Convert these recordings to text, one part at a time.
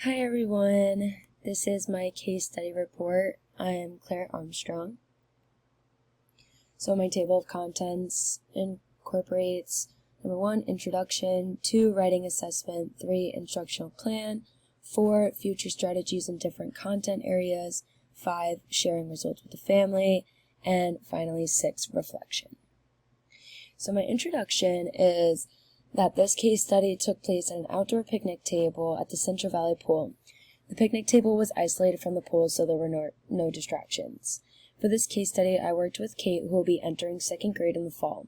Hi everyone, this is my case study report. I am Claire Armstrong. So my table of contents incorporates number 1, introduction, 2, writing assessment, 3, instructional plan, 4, future strategies in different content areas, 5, sharing results with the family, and finally 6, reflection. So my introduction is that this case study took place at an outdoor picnic table at the Central Valley Pool. The picnic table was isolated from the pool, so there were no distractions. For this case study, I worked with Kate, who will be entering 2nd grade in the fall.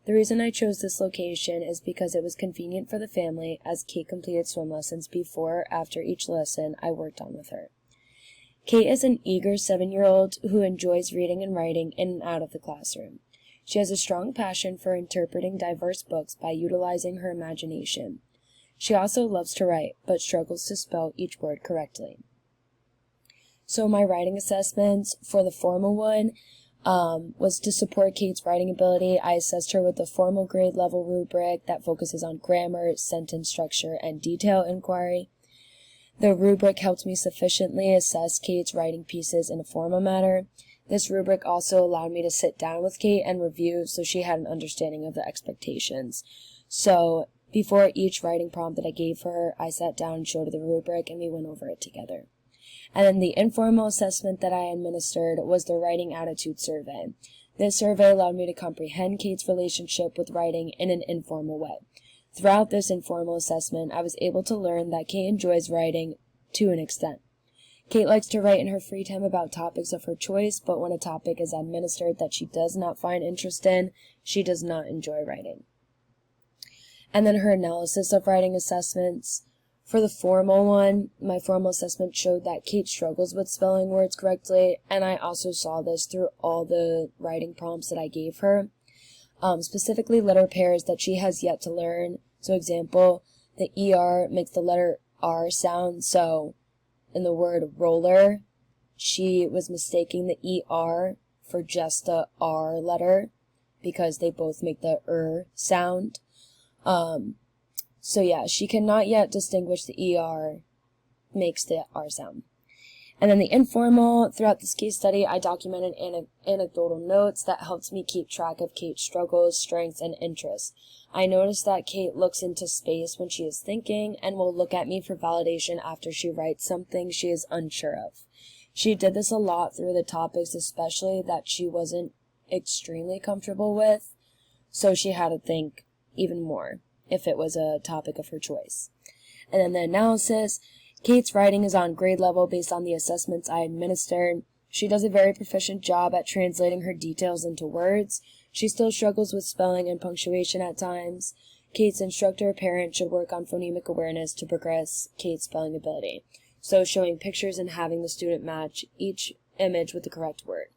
The reason I chose this location is because it was convenient for the family, as Kate completed swim lessons before or after each lesson I worked on with her. Kate is an eager 7-year-old who enjoys reading and writing in and out of the classroom. She has a strong passion for interpreting diverse books by utilizing her imagination. She also loves to write, but struggles to spell each word correctly. So my writing assessments for the formal one was to support Kate's writing ability. I assessed her with the formal grade level rubric that focuses on grammar, sentence structure, and detail inquiry. The rubric helped me sufficiently assess Kate's writing pieces in a formal manner. This rubric also allowed me to sit down with Kate and review so she had an understanding of the expectations. So before each writing prompt that I gave for her, I sat down and showed her the rubric and we went over it together. And then the informal assessment that I administered was the writing attitude survey. This survey allowed me to comprehend Kate's relationship with writing in an informal way. Throughout this informal assessment, I was able to learn that Kate enjoys writing to an extent. Kate likes to write in her free time about topics of her choice, but when a topic is administered that she does not find interest in, she does not enjoy writing. And then her analysis of writing assessments. For the formal one, my formal assessment showed that Kate struggles with spelling words correctly, and I also saw this through all the writing prompts that I gave her. Specifically letter pairs that she has yet to learn. So example, the ER makes the letter R sound, so in the word roller, she was mistaking the ER for just the R letter because they both make the sound. So yeah, she cannot yet distinguish the ER makes the R sound. And then the informal, throughout this case study, I documented anecdotal notes that helped me keep track of Kate's struggles, strengths, and interests. I noticed that Kate looks into space when she is thinking and will look at me for validation after she writes something she is unsure of. She did this a lot through the topics, especially that she wasn't extremely comfortable with, so she had to think even more if it was a topic of her choice. And then the analysis. Kate's writing is on grade level based on the assessments I administered. She does a very proficient job at translating her details into words. She still struggles with spelling and punctuation at times. Kate's instructor or parent should work on phonemic awareness to progress Kate's spelling ability. So showing pictures and having the student match each image with the correct word.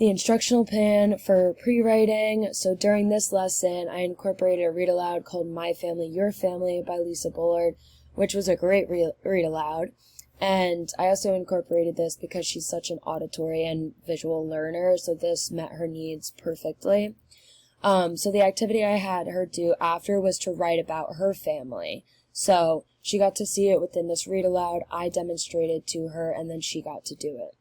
The instructional plan for pre-writing. So during this lesson, I incorporated a read aloud called My Family, Your Family by Lisa Bullard, which was a great read aloud. And I also incorporated this because she's such an auditory and visual learner, so this met her needs perfectly. So the activity I had her do after was to write about her family. So she got to see it within this read aloud, I demonstrated to her, and then she got to do it.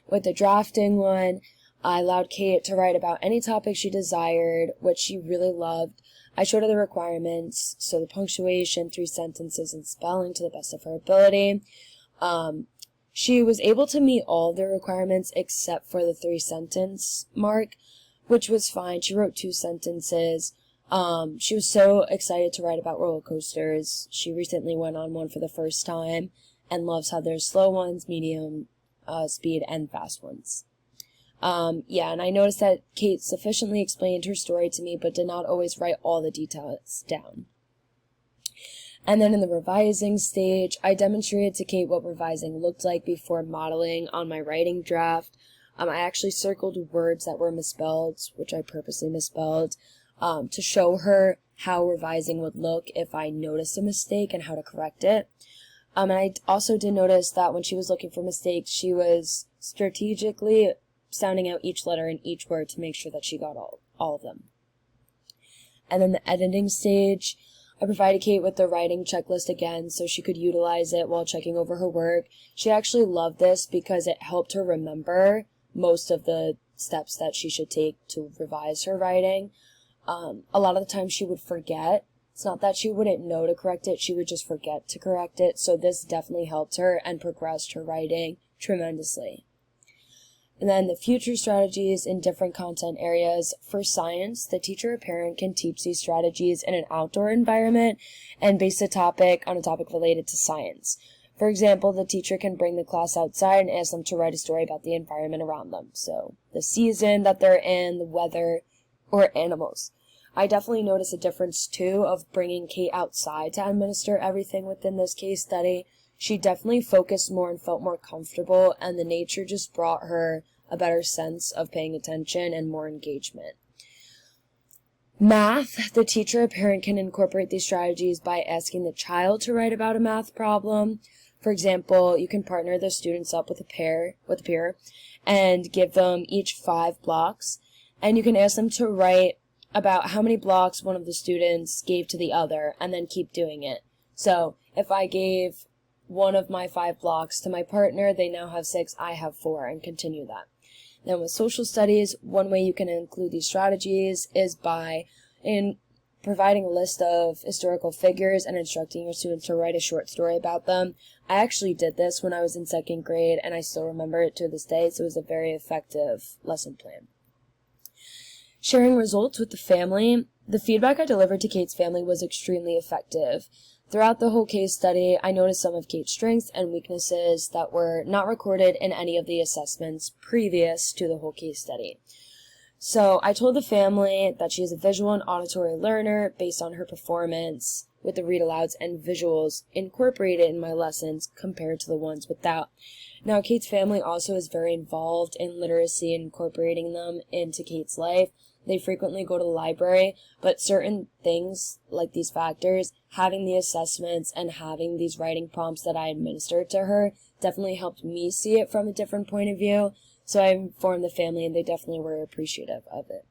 With the drafting one, I allowed Kate to write about any topic she desired, which she really loved. I showed her the requirements, so the punctuation, 3 sentences, and spelling to the best of her ability. She was able to meet all the requirements except for the 3-sentence mark, which was fine. She wrote 2 sentences. She was so excited to write about roller coasters. She recently went on one for the first time and loves how there's slow ones, medium speed, and fast ones. And I noticed that Kate sufficiently explained her story to me, but did not always write all the details down. And then in the revising stage, I demonstrated to Kate what revising looked like before modeling on my writing draft. I actually circled words that were misspelled, which I purposely misspelled, to show her how revising would look if I noticed a mistake and how to correct it. And I also did notice that when she was looking for mistakes, she was strategically sounding out each letter in each word to make sure that she got all of them. And then the editing stage, I provided Kate with the writing checklist again so she could utilize it while checking over her work. She actually loved this because it helped her remember most of the steps that she should take to revise her writing. A lot of the time she would forget. It's not that she wouldn't know to correct it, she would just forget to correct it. So this definitely helped her and progressed her writing tremendously. And then the future strategies in different content areas. For science, the teacher or parent can teach these strategies in an outdoor environment and base the topic on a topic related to science. For example, the teacher can bring the class outside and ask them to write a story about the environment around them. So the season that they're in, the weather, or animals. I definitely noticed a difference too of bringing Kate outside to administer everything within this case study. She definitely focused more and felt more comfortable, and the nature just brought her a better sense of paying attention and more engagement. Math, the teacher or parent can incorporate these strategies by asking the child to write about a math problem. For example, you can partner the students up with a peer and give them each 5 blocks, and you can ask them to write about how many blocks one of the students gave to the other and then keep doing it. So if I gave one of my 5 blocks to my partner, they now have 6, I have 4, and continue that. Then with social studies, one way you can include these strategies is by providing a list of historical figures and instructing your students to write a short story about them. I actually did this when I was in 2nd grade, and I still remember it to this day, so it was a very effective lesson plan. Sharing results with the family. The feedback I delivered to Kate's family was extremely effective. Throughout the whole case study, I noticed some of Kate's strengths and weaknesses that were not recorded in any of the assessments previous to the whole case study. So I told the family that she is a visual and auditory learner based on her performance with the read-alouds and visuals incorporated in my lessons compared to the ones without. Now, Kate's family also is very involved in literacy and incorporating them into Kate's life. They frequently go to the library, but certain things like these factors, having the assessments and having these writing prompts that I administered to her definitely helped me see it from a different point of view. So I informed the family and they definitely were appreciative of it.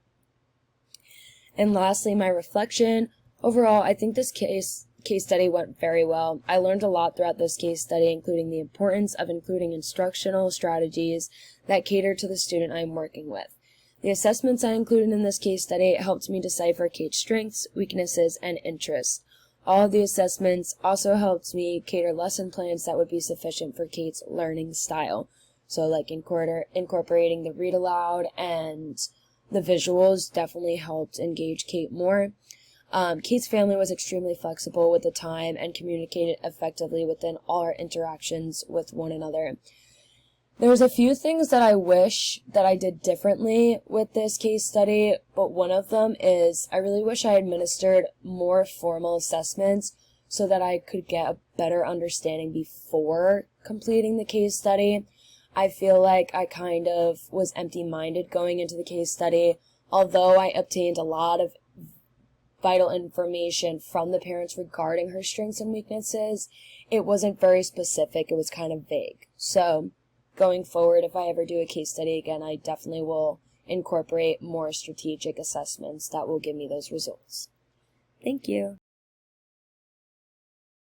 And lastly, my reflection. Overall, I think this case study went very well. I learned a lot throughout this case study, including the importance of including instructional strategies that cater to the student I'm working with. The assessments I included in this case study helped me decipher Kate's strengths, weaknesses, and interests. All of the assessments also helped me cater lesson plans that would be sufficient for Kate's learning style. So like incorporating the read aloud and the visuals definitely helped engage Kate more. Kate's family was extremely flexible with the time and communicated effectively within all our interactions with one another. There was a few things that I wish that I did differently with this case study, but one of them is I really wish I administered more formal assessments so that I could get a better understanding before completing the case study. I feel like I kind of was empty-minded going into the case study. Although I obtained a lot of vital information from the parents regarding her strengths and weaknesses, it wasn't very specific. It was kind of vague. So going forward, if I ever do a case study again, I definitely will incorporate more strategic assessments that will give me those results. Thank you.